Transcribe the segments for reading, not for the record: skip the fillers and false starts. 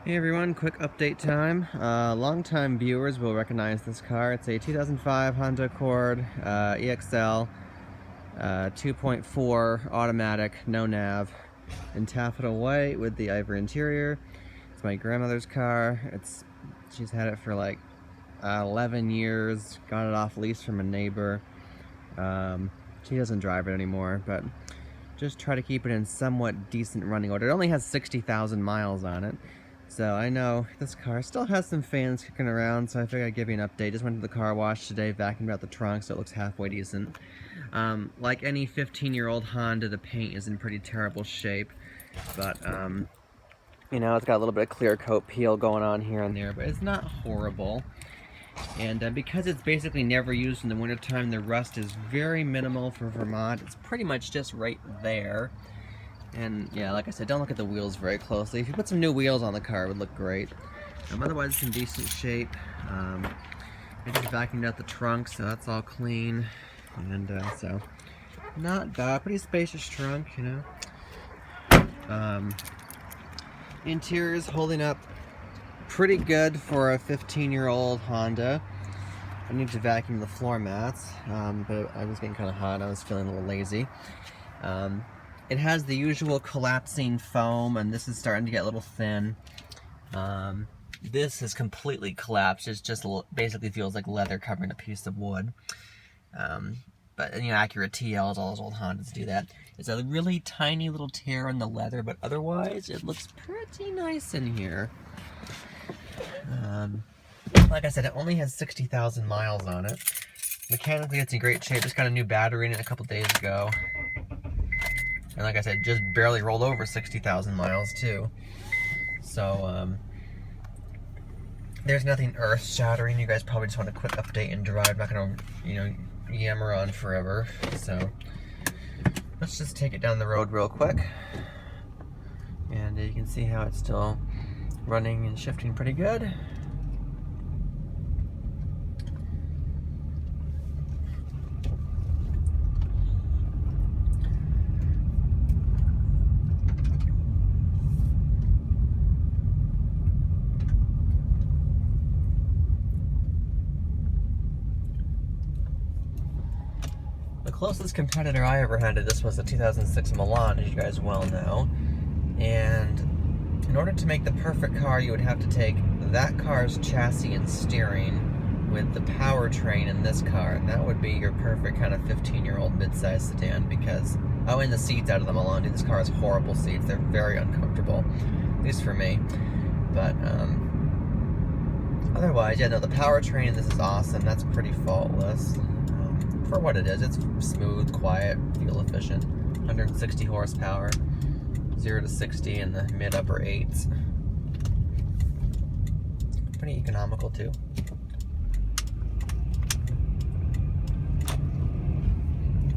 Hey everyone, quick update time. Longtime viewers will recognize this car. It's a 2005 Honda Accord EXL 2.4 automatic, no nav, in taffeta white with the ivory interior. It's my grandmother's car. She's had it for like 11 years. Got it off lease from a neighbor. She doesn't drive it anymore, but just try to keep it in somewhat decent running order. It only has 60,000 miles on it. So I know this car still has some fans kicking around, so I figured I'd give you an update. Just went to the car wash today, vacuumed out the trunk, so it looks halfway decent. Like any 15-year-old Honda, the paint is in pretty terrible shape, but you know, it's got a little bit of clear coat peel going on here and there, but it's not horrible. And because it's basically never used in the wintertime, the rust is very minimal for Vermont. It's pretty much just right there. And yeah, like I said, don't look at the wheels very closely. If you put some new wheels on the car, it would look great. Otherwise, it's in decent shape. I just vacuumed out the trunk, so that's all clean. And so, not bad. Pretty spacious trunk, you know. Interior is holding up pretty good for a 15-year-old Honda. I need to vacuum the floor mats, but I was getting kind of hot and I was feeling a little lazy. It has the usual collapsing foam, and this is starting to get a little thin. This is completely collapsed. It just basically feels like leather covering a piece of wood. But you know, accurate TLs, all those old Hondas do that. It's a really tiny little tear in the leather, but otherwise it looks pretty nice in here. Like I said, it only has 60,000 miles on it. Mechanically, it's in great shape. Just got a new battery in it a couple days ago. And like I said, just barely rolled over 60,000 miles too. So, there's nothing earth-shattering. You guys probably just want a quick update and drive. I'm not gonna, you know, yammer on forever. So, let's just take it down the road real quick. And you can see how it's still running and shifting pretty good. The closest competitor I ever had to this was the 2006 Milan, as you guys well know. And in order to make the perfect car, you would have to take that car's chassis and steering with the powertrain in this car, and that would be your perfect kind of 15-year-old mid-size sedan. Because, oh, and the seats out of the Milan, dude, this car has horrible seats. They're very uncomfortable, at least for me. But otherwise, yeah, no, the powertrain in this is awesome. That's pretty faultless. For what it is, it's smooth, quiet, fuel efficient, 160 horsepower, 0 to 60 in the mid-upper 8s. Pretty economical too.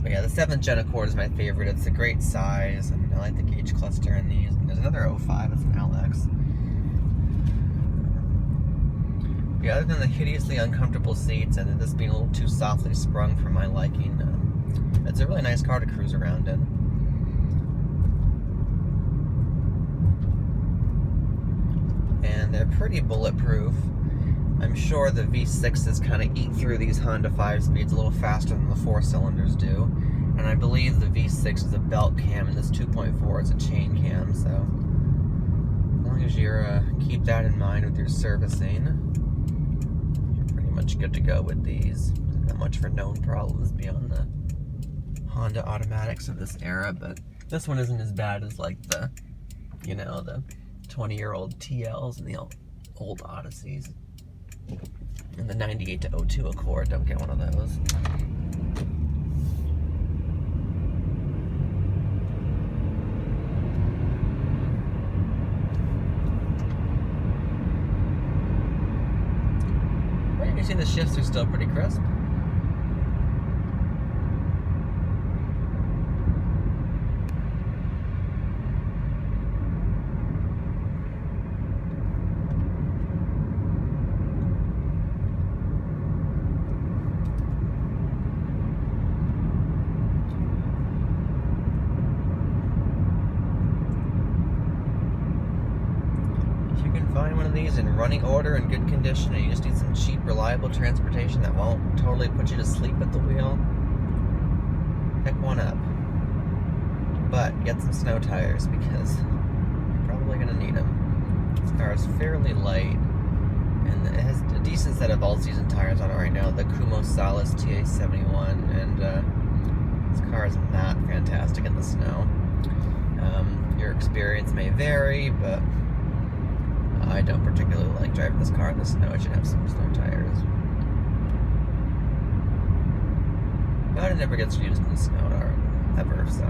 But yeah, the 7th Gen Accord is my favorite. It's a great size, and I like the gauge cluster in these. And there's another 05, it's an LX. Yeah, other than the hideously uncomfortable seats and this being a little too softly sprung for my liking, it's a really nice car to cruise around in. And they're pretty bulletproof. I'm sure the V6s kind of eat through these Honda 5-speeds a little faster than the 4-cylinders do. And I believe the V6 is a belt cam and this 2.4 is a chain cam, so as long as you keep that in mind with your servicing, much good to go with these. Not much for known problems beyond the Honda automatics of this era, but this one isn't as bad as like the, you know, the 20-year-old TLs and the old Odysseys. And the 98 to 02 Accord, don't get one of those. You see the shifts are still pretty crisp. If you can find one of these in running order and good condition, and you just need some cheap, reliable transportation that won't totally put you to sleep at the wheel, pick one up. But get some snow tires, because you're probably going to need them. This car is fairly light, and it has a decent set of all-season tires on it right now, the Kumho Solace TA71, and this car is not fantastic in the snow. Your experience may vary, but I don't particularly like driving this car in the snow. It should have some snow tires. But it never gets used in the snow ever, so.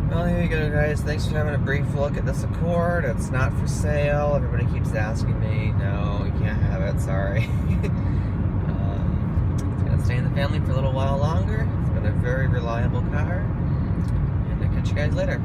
Well, here you go, guys. Thanks for having a brief look at this Accord. It's not for sale. Everybody keeps asking me. No, you can't have it. Sorry. It's going to stay in the family for a little while longer. It's been a very reliable car. And I'll catch you guys later.